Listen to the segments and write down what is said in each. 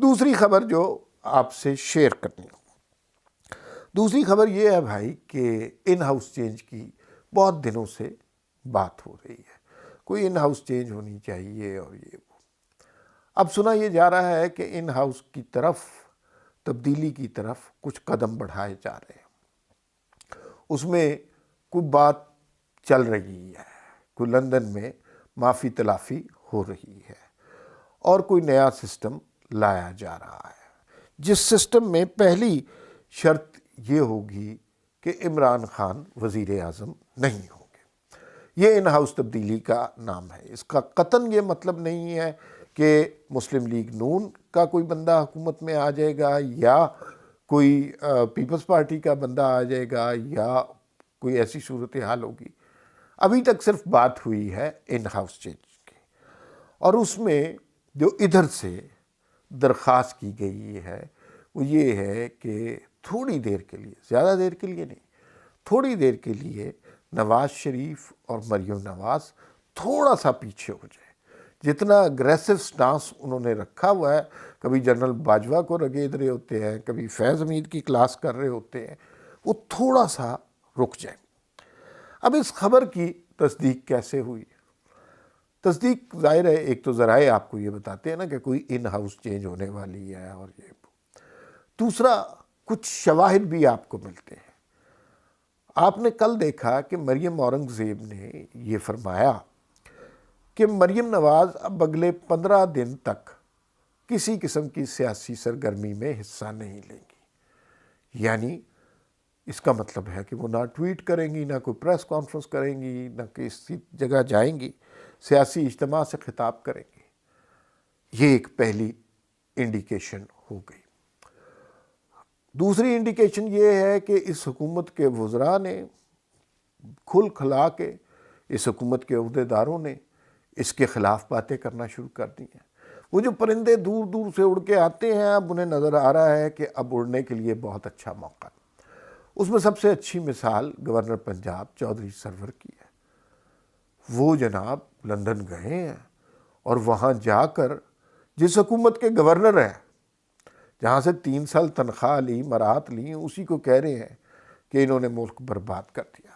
دوسری خبر جو آپ سے شیئر کرنی ہو، دوسری خبر یہ ہے بھائی کہ ان ہاؤس چینج کی بہت دنوں سے بات ہو رہی ہے، کوئی ان ہاؤس چینج ہونی چاہیے اور یہ وہ۔ اب سنا یہ جا رہا ہے کہ ان ہاؤس کی طرف تبدیلی کی طرف کچھ قدم بڑھائے جا رہے ہیں، اس میں کوئی بات چل رہی ہے، کوئی لندن میں معافی تلافی ہو رہی ہے اور کوئی نیا سسٹم لایا جا رہا ہے، جس سسٹم میں پہلی شرط یہ ہوگی کہ عمران خان وزیر اعظم نہیں ہوں گے۔ یہ ان ہاؤس تبدیلی کا نام ہے۔ اس کا قطعاً یہ مطلب نہیں ہے کہ مسلم لیگ نون کا کوئی بندہ حکومت میں آ جائے گا یا کوئی پیپلز پارٹی کا بندہ آ جائے گا یا کوئی ایسی صورتحال ہوگی۔ ابھی تک صرف بات ہوئی ہے ان ہاؤس چینج کی، اور اس میں جو ادھر سے درخواست کی گئی ہے وہ یہ ہے کہ تھوڑی دیر کے لیے، زیادہ دیر کے لیے نہیں، تھوڑی دیر کے لیے نواز شریف اور مریم نواز تھوڑا سا پیچھے ہو جائے۔ جتنا اگریسو سٹانس انہوں نے رکھا ہوا ہے، کبھی جنرل باجوہ کو رگید رہے ہوتے ہیں، کبھی فیض حمید کی کلاس کر رہے ہوتے ہیں، وہ تھوڑا سا رک جائیں۔ اب اس خبر کی تصدیق کیسے ہوئی؟ تصدیق ظاہر ہے ایک تو ذرائع آپ کو یہ بتاتے ہیں نا کہ کوئی ان ہاؤس چینج ہونے والی ہے اور یہ۔ دوسرا، کچھ شواہد بھی آپ کو ملتے ہیں۔ آپ نے کل دیکھا کہ مریم اورنگزیب نے یہ فرمایا کہ مریم نواز اب اگلے 15 دن تک کسی قسم کی سیاسی سرگرمی میں حصہ نہیں لیں گی، یعنی اس کا مطلب ہے کہ وہ نہ ٹویٹ کریں گی، نہ کوئی پریس کانفرنس کریں گی، نہ کسی جگہ جائیں گی، سیاسی اجتماع سے خطاب کریں گی۔ یہ ایک پہلی انڈیکیشن ہو گئی۔ دوسری انڈیکیشن یہ ہے کہ اس حکومت کے وزراء نے کھل کھلا کے، اس حکومت کے عہدیداروں نے اس کے خلاف باتیں کرنا شروع کر دی ہیں۔ وہ جو پرندے دور دور سے اڑ کے آتے ہیں، اب انہیں نظر آ رہا ہے کہ اب اڑنے کے لیے بہت اچھا موقع ہے۔ اس میں سب سے اچھی مثال گورنر پنجاب چودھری سرور کی ہے۔ وہ جناب لندن گئے ہیں اور وہاں جا کر جس حکومت کے گورنر ہیں، جہاں سے 3 سال تنخواہ لی، مراحت لی، اسی کو کہہ رہے ہیں کہ انہوں نے ملک برباد کر دیا۔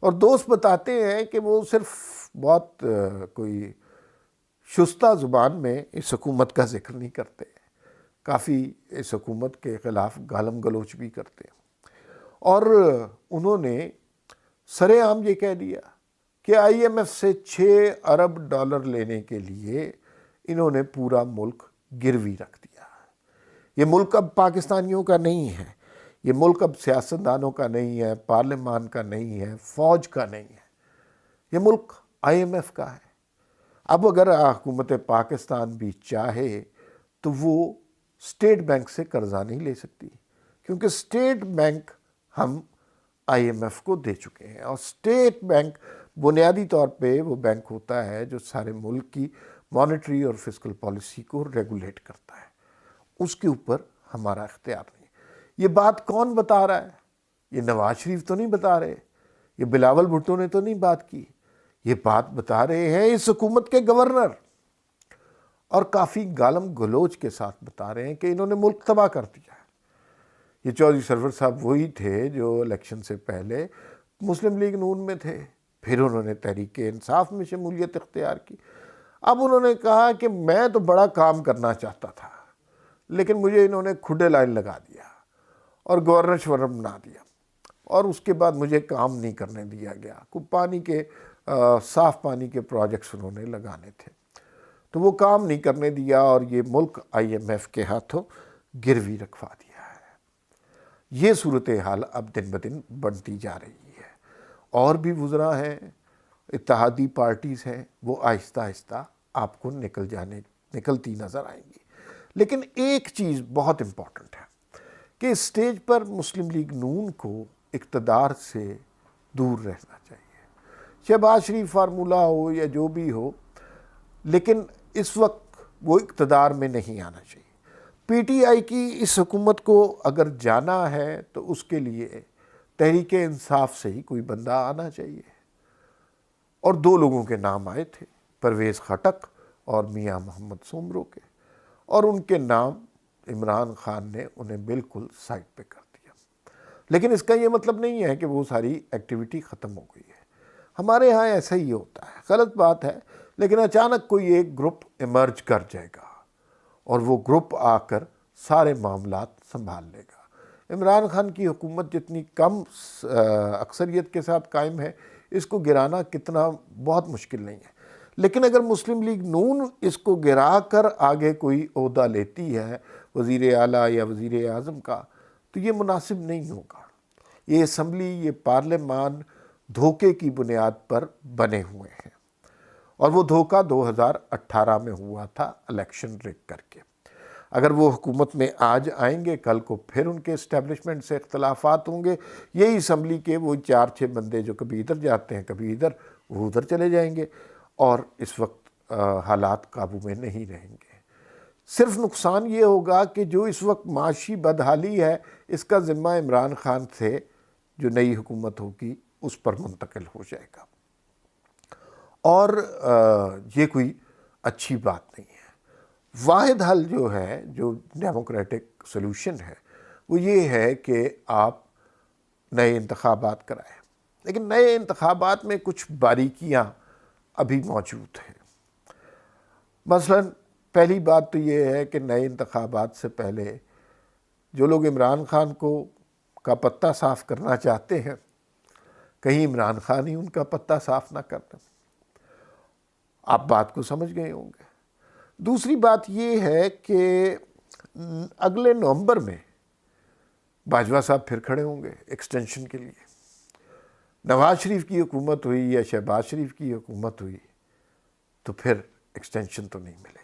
اور دوست بتاتے ہیں کہ وہ صرف بہت کوئی شستہ زبان میں اس حکومت کا ذکر نہیں کرتے، کافی اس حکومت کے خلاف گالم گلوچ بھی کرتے ہیں۔ اور انہوں نے سرے عام یہ کہہ دیا کہ آئی ایم ایف سے 6 ارب ڈالر لینے کے لیے انہوں نے پورا ملک گروی رکھ دیا۔ یہ ملک اب پاکستانیوں کا نہیں ہے، یہ ملک اب سیاستدانوں کا نہیں ہے، پارلیمان کا نہیں ہے، فوج کا نہیں ہے، یہ ملک آئی ایم ایف کا ہے۔ اب اگر حکومت پاکستان بھی چاہے تو وہ اسٹیٹ بینک سے قرضہ نہیں لے سکتی، کیونکہ اسٹیٹ بینک ہم آئی ایم ایف کو دے چکے ہیں، اور اسٹیٹ بینک بنیادی طور پہ وہ بینک ہوتا ہے جو سارے ملک کی مانیٹری اور فسکل پالیسی کو ریگولیٹ کرتا ہے۔ اس کے اوپر ہمارا اختیار نہیں۔ یہ بات کون بتا رہا ہے؟ یہ نواز شریف تو نہیں بتا رہے، یہ بلاول بھٹو نے تو نہیں بات کی، یہ بات بتا رہے ہیں اس حکومت کے گورنر، اور کافی گالم گلوچ کے ساتھ بتا رہے ہیں کہ انہوں نے ملک تباہ کر دیا ہے۔ یہ چودھری سرور صاحب وہی تھے جو الیکشن سے پہلے مسلم لیگ نون میں تھے، پھر انہوں نے تحریک انصاف میں شمولیت اختیار کی۔ اب انہوں نے کہا کہ میں تو بڑا کام کرنا چاہتا تھا، لیکن مجھے انہوں نے کھڈے لائن لگا دیا اور گورنر شورم بنا دیا، اور اس کے بعد مجھے کام نہیں کرنے دیا گیا۔ کوئی پانی کے صاف پانی کے پروجیکٹس انہوں نے لگانے تھے، تو وہ کام نہیں کرنے دیا، اور یہ ملک آئی ایم ایف کے ہاتھوں گروی رکھوا دیا ہے۔ یہ صورتحال اب دن بدن بڑھتی جا رہی ہے، اور بھی وزراء ہیں، اتحادی پارٹیز ہیں، وہ آہستہ آہستہ آپ کو نکلتی نظر آئیں گی۔ لیکن ایک چیز بہت امپورٹنٹ ہے کہ اس سٹیج پر مسلم لیگ نون کو اقتدار سے دور رہنا چاہیے، شہباز شریف فارمولہ ہو یا جو بھی ہو، لیکن اس وقت وہ اقتدار میں نہیں آنا چاہیے۔ پی ٹی آئی کی اس حکومت کو اگر جانا ہے تو اس کے لیے تحریک انصاف سے ہی کوئی بندہ آنا چاہیے، اور 2 لوگوں کے نام آئے تھے، پرویز خٹک اور میاں محمد سومرو کے، اور ان کے نام عمران خان نے انہیں بالکل سائڈ پہ کر دیا۔ لیکن اس کا یہ مطلب نہیں ہے کہ وہ ساری ایکٹیویٹی ختم ہو گئی ہے۔ ہمارے ہاں ایسا ہی ہوتا ہے، غلط بات ہے، لیکن اچانک کوئی ایک گروپ ایمرج کر جائے گا اور وہ گروپ آ کر سارے معاملات سنبھال لے گا۔ عمران خان کی حکومت جتنی کم اکثریت کے ساتھ قائم ہے، اس کو گرانا کتنا بہت مشکل نہیں ہے، لیکن اگر مسلم لیگ نون اس کو گرا کر آگے کوئی عہدہ لیتی ہے وزیر اعلیٰ یا وزیر اعظم کا، تو یہ مناسب نہیں ہوگا۔ یہ اسمبلی، یہ پارلیمان دھوکے کی بنیاد پر بنے ہوئے ہیں، اور وہ دھوکہ 2018 میں ہوا تھا الیکشن ریگ کر کے۔ اگر وہ حکومت میں آج آئیں گے، کل کو پھر ان کے اسٹیبلشمنٹ سے اختلافات ہوں گے، یہی اسمبلی کے وہ 4-6 بندے جو کبھی ادھر جاتے ہیں کبھی ادھر، وہ ادھر چلے جائیں گے، اور اس وقت حالات قابو میں نہیں رہیں گے۔ صرف نقصان یہ ہوگا کہ جو اس وقت معاشی بدحالی ہے، اس کا ذمہ عمران خان سے جو نئی حکومت ہوگی اس پر منتقل ہو جائے گا، اور یہ کوئی اچھی بات نہیں ہے۔ واحد حل جو ہے، جو ڈیموکریٹک سلوشن ہے، وہ یہ ہے کہ آپ نئے انتخابات کرائیں، لیکن نئے انتخابات میں کچھ باریکیاں ابھی موجود ہیں۔ مثلا پہلی بات تو یہ ہے کہ نئے انتخابات سے پہلے جو لوگ عمران خان کا پتہ صاف کرنا چاہتے ہیں، کہیں عمران خان ہی ان کا پتہ صاف نہ کر دیں۔ آپ بات کو سمجھ گئے ہوں گے۔ دوسری بات یہ ہے کہ اگلے نومبر میں باجوہ صاحب پھر کھڑے ہوں گے ایکسٹینشن کے لیے۔ نواز شریف کی حکومت ہوئی یا شہباز شریف کی حکومت ہوئی تو پھر ایکسٹینشن تو نہیں ملے گی،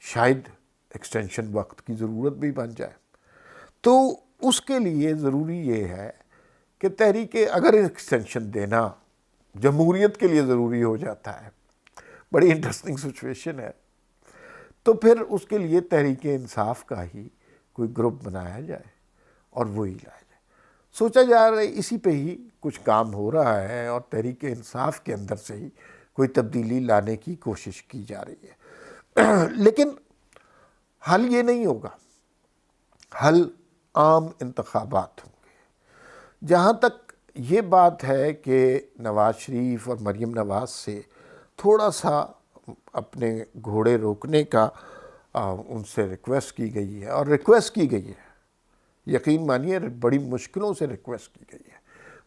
شاید ایکسٹینشن وقت کی ضرورت بھی بن جائے۔ تو اس کے لیے ضروری یہ ہے کہ تحریک، اگر ایکسٹینشن دینا جمہوریت کے لیے ضروری ہو جاتا ہے، بڑی انٹرسٹنگ سچویشن ہے، تو پھر اس کے لیے تحریک انصاف کا ہی کوئی گروپ بنایا جائے اور وہی لایا جائے۔ سوچا جا رہا ہے اسی پہ ہی کچھ کام ہو رہا ہے، اور تحریک انصاف کے اندر سے ہی کوئی تبدیلی لانے کی کوشش کی جا رہی ہے۔ لیکن حل یہ نہیں ہوگا، حل عام انتخابات ہوں گے۔ جہاں تک یہ بات ہے کہ نواز شریف اور مریم نواز سے تھوڑا سا اپنے گھوڑے روکنے کا ان سے ریکویسٹ کی گئی ہے، اور ریکویسٹ کی گئی ہے، یقین مانیے بڑی مشکلوں سے ریکویسٹ کی گئی ہے،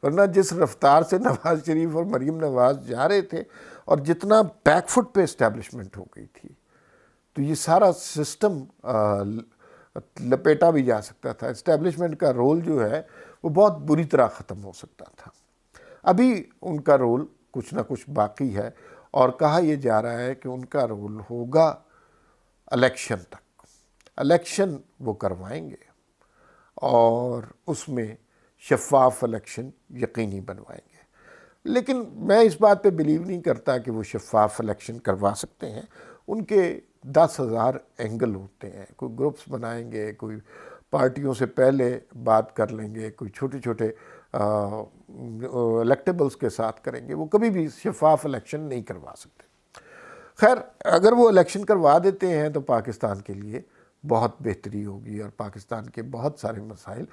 ورنہ جس رفتار سے نواز شریف اور مریم نواز جا رہے تھے، اور جتنا بیک فٹ پہ اسٹیبلشمنٹ ہو گئی تھی، تو یہ سارا سسٹم لپیٹا بھی جا سکتا تھا۔ اسٹیبلشمنٹ کا رول جو ہے وہ بہت بری طرح ختم ہو سکتا تھا۔ ابھی ان کا رول کچھ نہ کچھ باقی ہے، اور کہا یہ جا رہا ہے کہ ان کا رول ہوگا الیکشن تک۔ الیکشن وہ کروائیں گے، اور اس میں شفاف الیکشن یقینی بنوائیں گے۔ لیکن میں اس بات پہ بلیو نہیں کرتا کہ وہ شفاف الیکشن کروا سکتے ہیں۔ ان کے 10,000 اینگل ہوتے ہیں، کوئی گروپس بنائیں گے، کوئی پارٹیوں سے پہلے بات کر لیں گے، کوئی چھوٹے چھوٹے الیکٹیبلز کے ساتھ کریں گے، وہ کبھی بھی شفاف الیکشن نہیں کروا سکتے۔ خیر، اگر وہ الیکشن کروا دیتے ہیں تو پاکستان کے لیے بہت بہتری ہوگی، اور پاکستان کے بہت سارے مسائل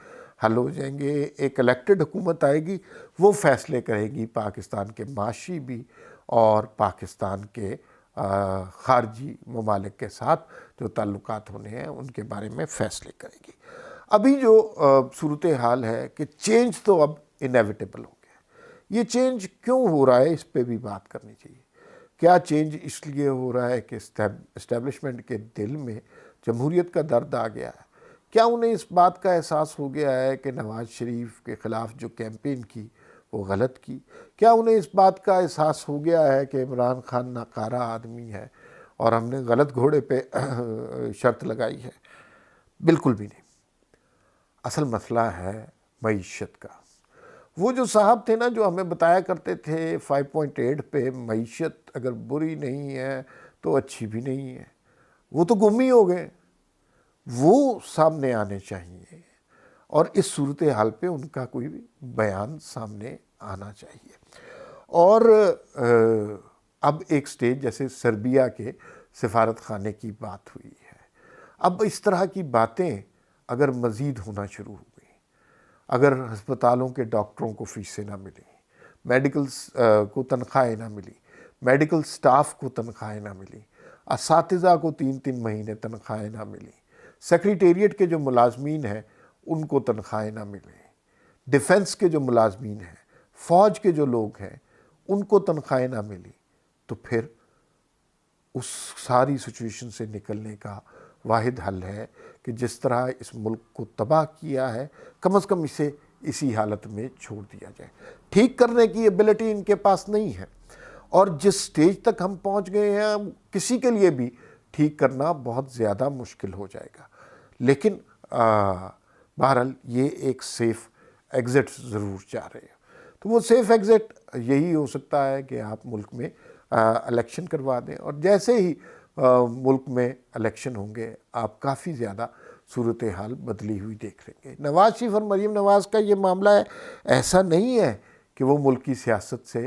حل ہو جائیں گے۔ ایک الیکٹڈ حکومت آئے گی، وہ فیصلے کرے گی پاکستان کے معاشی بھی، اور پاکستان کے خارجی ممالک کے ساتھ جو تعلقات ہونے ہیں ان کے بارے میں فیصلے کرے گی۔ ابھی جو صورتحال ہے کہ چینج تو اب انیویٹیبل ہو گیا۔ یہ چینج کیوں ہو رہا ہے، اس پہ بھی بات کرنی چاہیے۔ کیا چینج اس لیے ہو رہا ہے کہ اسٹیبلشمنٹ کے دل میں جمہوریت کا درد آ گیا ہے؟ کیا انہیں اس بات کا احساس ہو گیا ہے کہ نواز شریف کے خلاف جو کیمپین کی وہ غلط کی؟ کیا انہیں اس بات کا احساس ہو گیا ہے کہ عمران خان ناکارہ آدمی ہے اور ہم نے غلط گھوڑے پہ شرط لگائی ہے؟ بالکل بھی نہیں۔ اصل مسئلہ ہے معیشت کا۔ وہ جو صاحب تھے نا، جو ہمیں بتایا کرتے تھے 5.8 پہ معیشت اگر بری نہیں ہے تو اچھی بھی نہیں ہے، وہ تو گم ہی ہو گئے۔ وہ سامنے آنے چاہیے، اور اس صورتحال پہ ان کا کوئی بیان سامنے آنا چاہیے۔ اور اب ایک سٹیج جیسے سربیا کے سفارت خانے کی بات ہوئی ہے، اب اس طرح کی باتیں اگر مزید ہونا شروع ہو گئی، اگر ہسپتالوں کے ڈاکٹروں کو فیسیں نہ ملیں، میڈیکل کو تنخواہیں نہ ملی، میڈیکل سٹاف کو تنخواہیں نہ ملی، اساتذہ کو 3 مہینے تنخواہیں نہ ملی، سیکریٹریٹ کے جو ملازمین ہیں ان کو تنخواہیں نہ ملیں، ڈیفنس کے جو ملازمین ہیں، فوج کے جو لوگ ہیں ان کو تنخواہیں نہ ملی، تو پھر اس ساری سچویشن سے نکلنے کا واحد حل ہے کہ جس طرح اس ملک کو تباہ کیا ہے کم از کم اسے اسی حالت میں چھوڑ دیا جائے۔ ٹھیک کرنے کی ایبلٹی ان کے پاس نہیں ہے، اور جس سٹیج تک ہم پہنچ گئے ہیں کسی کے لیے بھی ٹھیک کرنا بہت زیادہ مشکل ہو جائے گا، لیکن بہرحال یہ ایک سیف ایگزٹ ضرور چاہ رہے ہیں۔ تو وہ سیف ایگزٹ یہی ہو سکتا ہے کہ آپ ملک میں الیکشن کروا دیں، اور جیسے ہی ملک میں الیکشن ہوں گے آپ کافی زیادہ صورتحال بدلی ہوئی دیکھ رہیں گے۔ نواز شریف اور مریم نواز کا یہ معاملہ ہے، ایسا نہیں ہے کہ وہ ملکی سیاست سے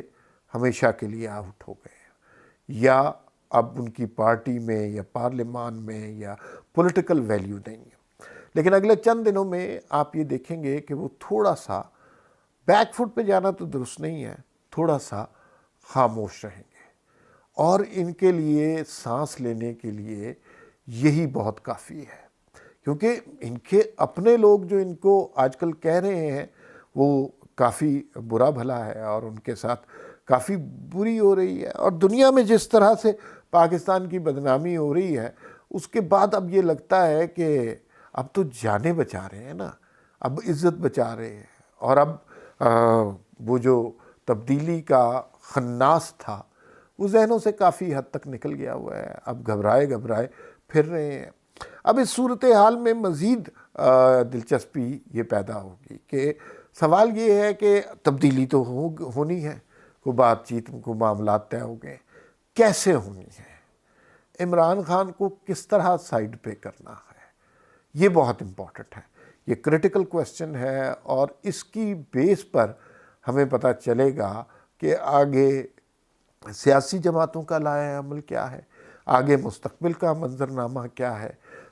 ہمیشہ کے لیے آؤٹ ہو گئے ہیں، یا اب ان کی پارٹی میں یا پارلیمان میں یا پولیٹیکل ویلیو نہیں ہے، لیکن اگلے چند دنوں میں آپ یہ دیکھیں گے کہ وہ تھوڑا سا بیک فٹ پہ جانا تو درست نہیں ہے، تھوڑا سا خاموش رہیں گے، اور ان کے لیے سانس لینے کے لیے یہی بہت کافی ہے، کیونکہ ان کے اپنے لوگ جو ان کو آج کل کہہ رہے ہیں وہ کافی برا بھلا ہے، اور ان کے ساتھ کافی بری ہو رہی ہے، اور دنیا میں جس طرح سے پاکستان کی بدنامی ہو رہی ہے اس کے بعد اب یہ لگتا ہے کہ اب تو جانیں بچا رہے ہیں نا، اب عزت بچا رہے ہیں، اور اب وہ جو تبدیلی کا خناس تھا وہ ذہنوں سے کافی حد تک نکل گیا ہوا ہے، اب گھبرائے پھر رہے ہیں۔ اب اس صورتحال میں مزید دلچسپی یہ پیدا ہوگی کہ سوال یہ ہے کہ تبدیلی تو ہونی ہے، کوئی بات چیت کو معاملات طے ہو گئے، کیسے ہونی ہے، عمران خان کو کس طرح سائیڈ پہ کرنا ہے، یہ بہت امپورٹنٹ ہے، یہ کریٹیکل کویسچن ہے، اور اس کی بیس پر ہمیں پتہ چلے گا کہ آگے سیاسی جماعتوں کا لائحہ عمل کیا ہے، آگے مستقبل کا منظرنامہ کیا ہے،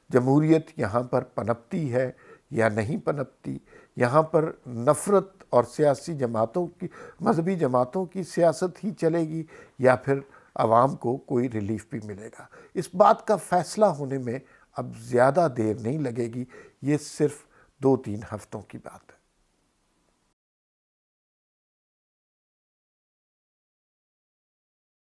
جمہوریت یہاں پر پنپتی ہے یا نہیں پنپتی، یہاں پر نفرت اور سیاسی جماعتوں کی مذہبی جماعتوں کی سیاست ہی چلے گی یا پھر عوام کو کوئی ریلیف بھی ملے گا۔ اس بات کا فیصلہ ہونے میں اب زیادہ دیر نہیں لگے گی، یہ صرف 2-3 ہفتوں کی بات ہے۔